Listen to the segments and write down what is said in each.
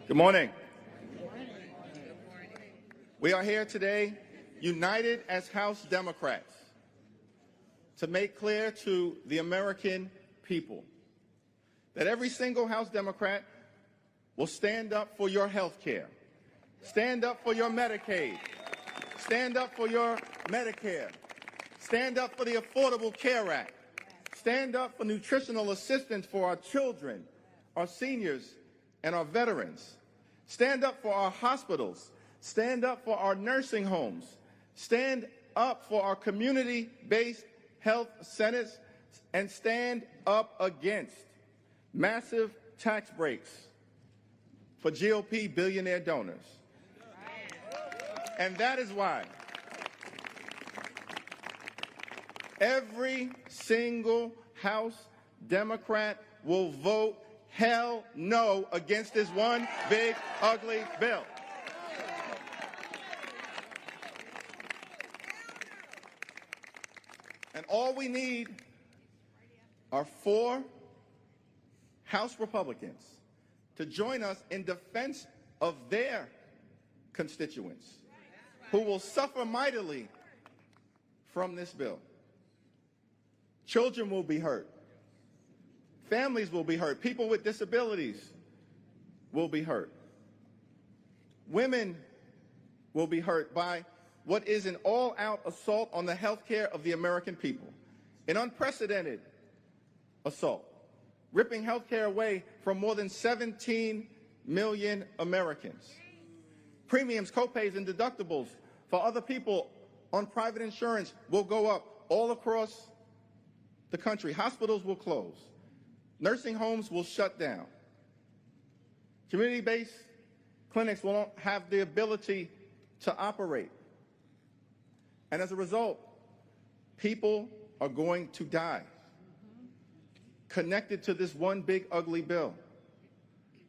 Good morning. We are here today, united as House Democrats, to make clear to the American people that every single House Democrat will stand up for your health care, stand up for your Medicaid, stand up for your Medicare, stand up for the Affordable Care Act, stand up for nutritional assistance for our children, our seniors, and our veterans. Stand up for our hospitals. Stand up for our nursing homes. Stand up for our community-based health centers, and stand up against massive tax breaks for GOP billionaire donors. And that is why every single House Democrat will vote hell no against this one big, ugly bill. And all we need are 4 House Republicans to join us in defense of their constituents who will suffer mightily from this bill. Children will be hurt. Families will be hurt. People with disabilities will be hurt. Women will be hurt by what is an all-out assault on the health care of the American people. An unprecedented assault, ripping health care away from more than 17 million Americans. Premiums, copays, and deductibles for other people on private insurance will go up all across the country. Hospitals will close. Nursing homes will shut down. Community-based clinics won't have the ability to operate. And as a result, people are going to die connected to this one big ugly bill.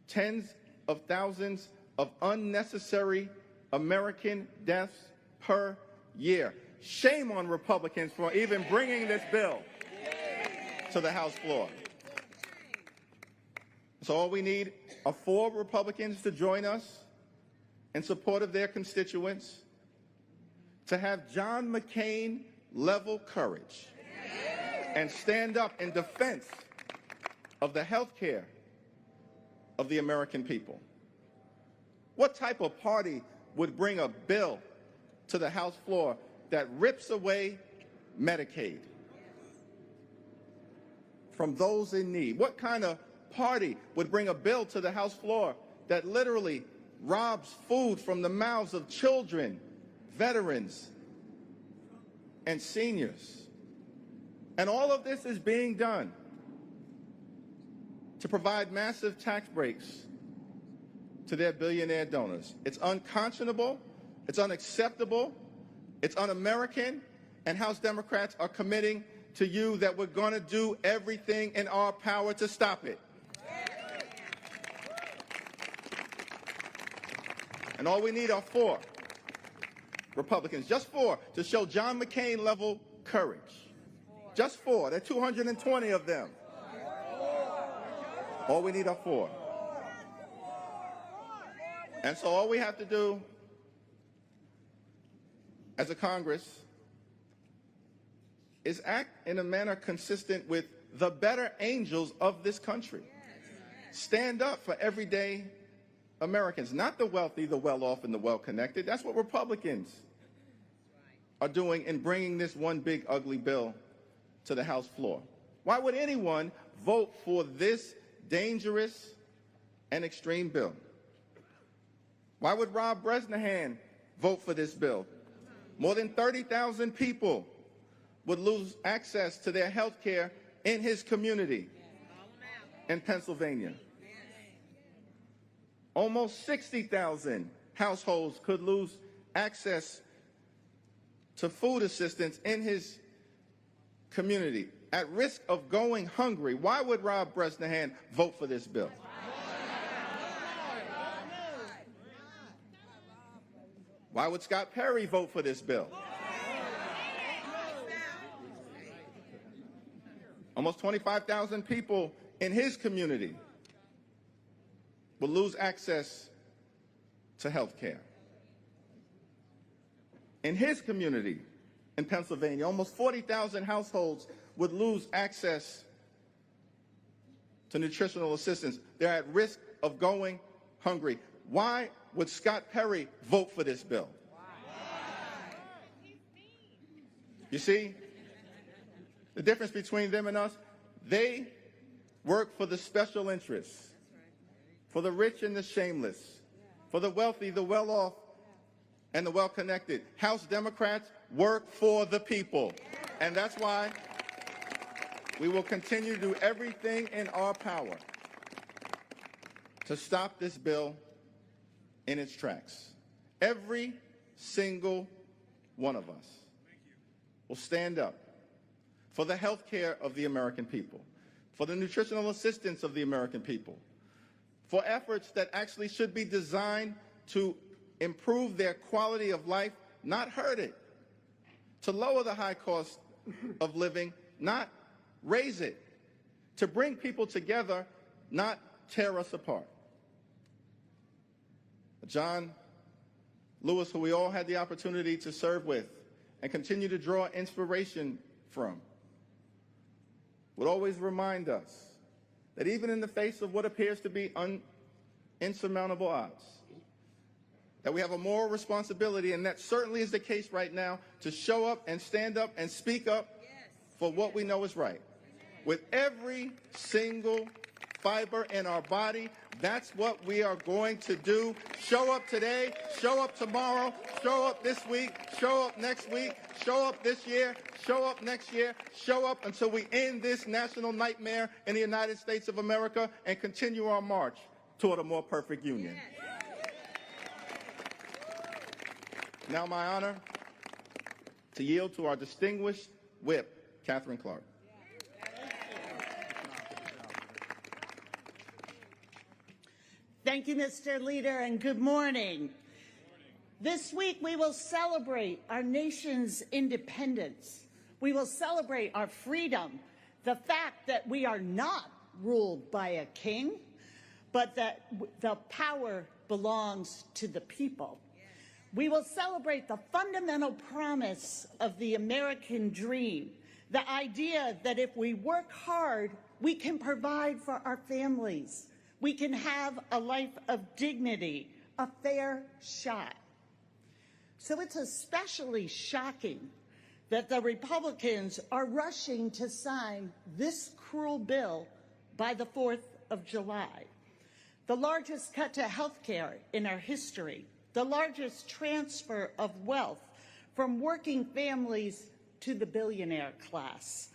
Tens of thousands of unnecessary American deaths per year. Shame on Republicans for even bringing this bill to the House floor. So all we need are 4 Republicans to join us in support of their constituents, to have John McCain-level courage and stand up in defense of the health care of the American people. What type of party would bring a bill to the House floor that rips away Medicaid from those in need? What kind of party would bring a bill to the House floor that literally robs food from the mouths of children, veterans, and seniors? And all of this is being done to provide massive tax breaks to their billionaire donors. It's unconscionable, it's unacceptable, it's un-American, and House Democrats are committing to you that we're going to do everything in our power to stop it. And all we need are 4 Republicans, just 4, to show John McCain-level courage. Just 4. There are 220 of them. All we need are 4. And so all we have to do as a Congress is act in a manner consistent with the better angels of this country. Stand up for everyday Americans, not the wealthy, the well-off, and the well-connected. That's what Republicans are doing in bringing this one big, ugly bill to the House floor. Why would anyone vote for this dangerous and extreme bill? Why would Rob Bresnahan vote for this bill? More than 30,000 people would lose access to their health care in his community in Pennsylvania. Almost 60,000 households could lose access to food assistance in his community, at risk of going hungry. Why would Rob Bresnahan vote for this bill? Why would Scott Perry vote for this bill? Almost 25,000 people in his community will lose access to health care. In his community in Pennsylvania, almost 40,000 households would lose access to nutritional assistance. They're at risk of going hungry. Why would Scott Perry vote for this bill? You see, the difference between them and us, they work for the special interests, for the rich and the shameless, for the wealthy, the well-off, and the well-connected. House Democrats work for the people. And that's why we will continue to do everything in our power to stop this bill in its tracks. Every single one of us will stand up for the health care of the American people, for the nutritional assistance of the American people, for efforts that actually should be designed to improve their quality of life, not hurt it, to lower the high cost of living, not raise it, to bring people together, not tear us apart. John Lewis, who we all had the opportunity to serve with and continue to draw inspiration from, would always remind us that even in the face of what appears to be insurmountable odds, that we have a moral responsibility, and that certainly is the case right now, to show up and stand up and speak up for what we know is right. With every single fiber in our body, that's what we are going to do. Show up today, show up tomorrow, show up this week, show up next week, show up this year, show up next year, show up until we end this national nightmare in the United States of America and continue our march toward a more perfect union. Now my honor to yield to our distinguished whip, Catherine Clark. Thank you, Mr. Leader, and good morning. This week we will celebrate our nation's independence. We will celebrate our freedom, the fact that we are not ruled by a king, but that the power belongs to the people. We will celebrate the fundamental promise of the American dream, the idea that if we work hard, we can provide for our families. We can have a life of dignity, a fair shot. So it's especially shocking that the Republicans are rushing to sign this cruel bill by the 4th of July. The largest cut to health care in our history, the largest transfer of wealth from working families to the billionaire class,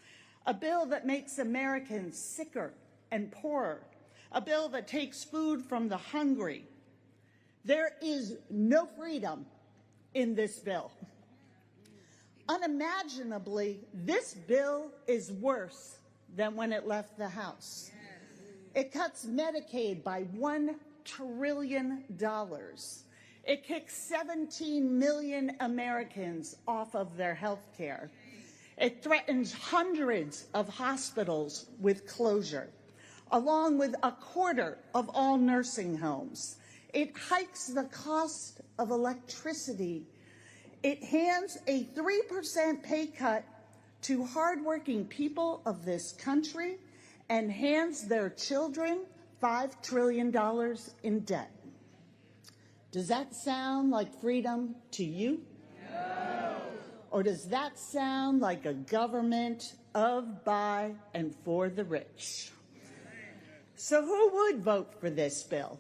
a bill that makes Americans sicker and poorer, a bill that takes food from the hungry. There is no freedom in this bill. Unimaginably, this bill is worse than when it left the House. It cuts Medicaid by $1 trillion. It kicks 17 million Americans off of their health care. It threatens hundreds of hospitals with closure, along with a quarter of all nursing homes. It hikes the cost of electricity. It hands a 3% pay cut to hardworking people of this country and hands their children $5 trillion in debt. Does that sound like freedom to you? No. Or does that sound like a government of, by, and for the rich? So who would vote for this bill?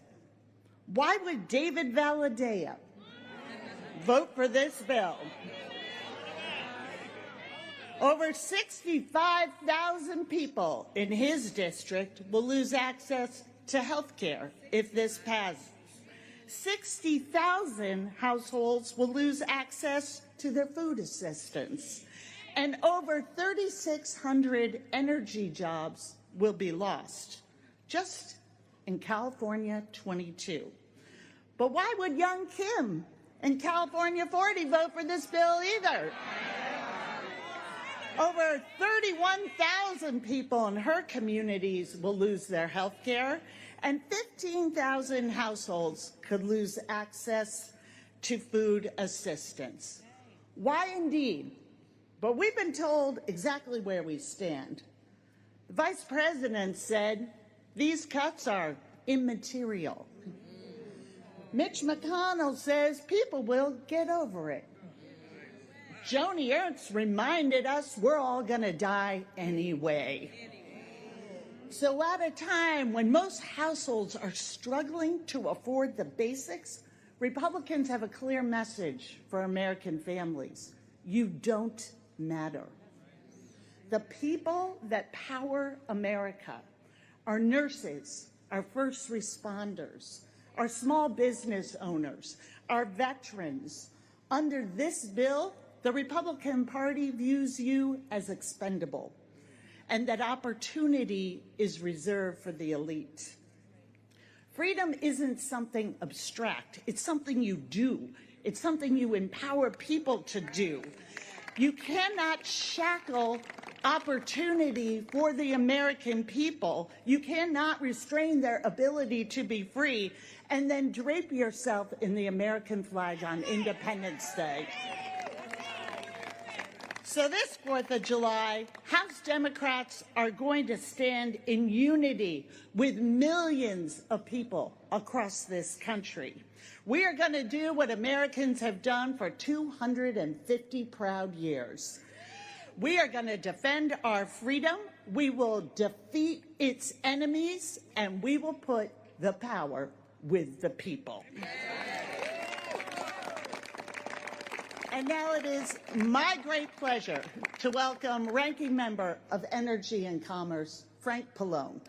Why would David Valadao vote for this bill? Over 65,000 people in his district will lose access to health care if this passes. 60,000 households will lose access to their food assistance. And over 3,600 energy jobs will be lost, just in California 22. But why would young Kim in California 40 vote for this bill either? Over 31,000 people in her communities will lose their health care, And 15,000 households could lose access to food assistance. Why indeed? But we've been told exactly where we stand. The Vice President said these cuts are immaterial. Mitch McConnell says people will get over it. Joni Ernst reminded us we're all going to die anyway. So at a time when most households are struggling to afford the basics, Republicans have a clear message for American families. You don't matter. The people that power America, our nurses, our first responders, our small business owners, our veterans. Under this bill, the Republican Party views you as expendable, and that opportunity is reserved for the elite. Freedom isn't something abstract. It's something you do. It's something you empower people to do. You cannot shackle opportunity for the American people. You cannot restrain their ability to be free and then drape yourself in the American flag on Independence Day. So this 4th of July, House Democrats are going to stand in unity with millions of people across this country. We are going to do what Americans have done for 250 proud years. We are going to defend our freedom. We will defeat its enemies, and we will put the power with the people. And now it is my great pleasure to welcome Ranking Member of Energy and Commerce, Frank Pallone.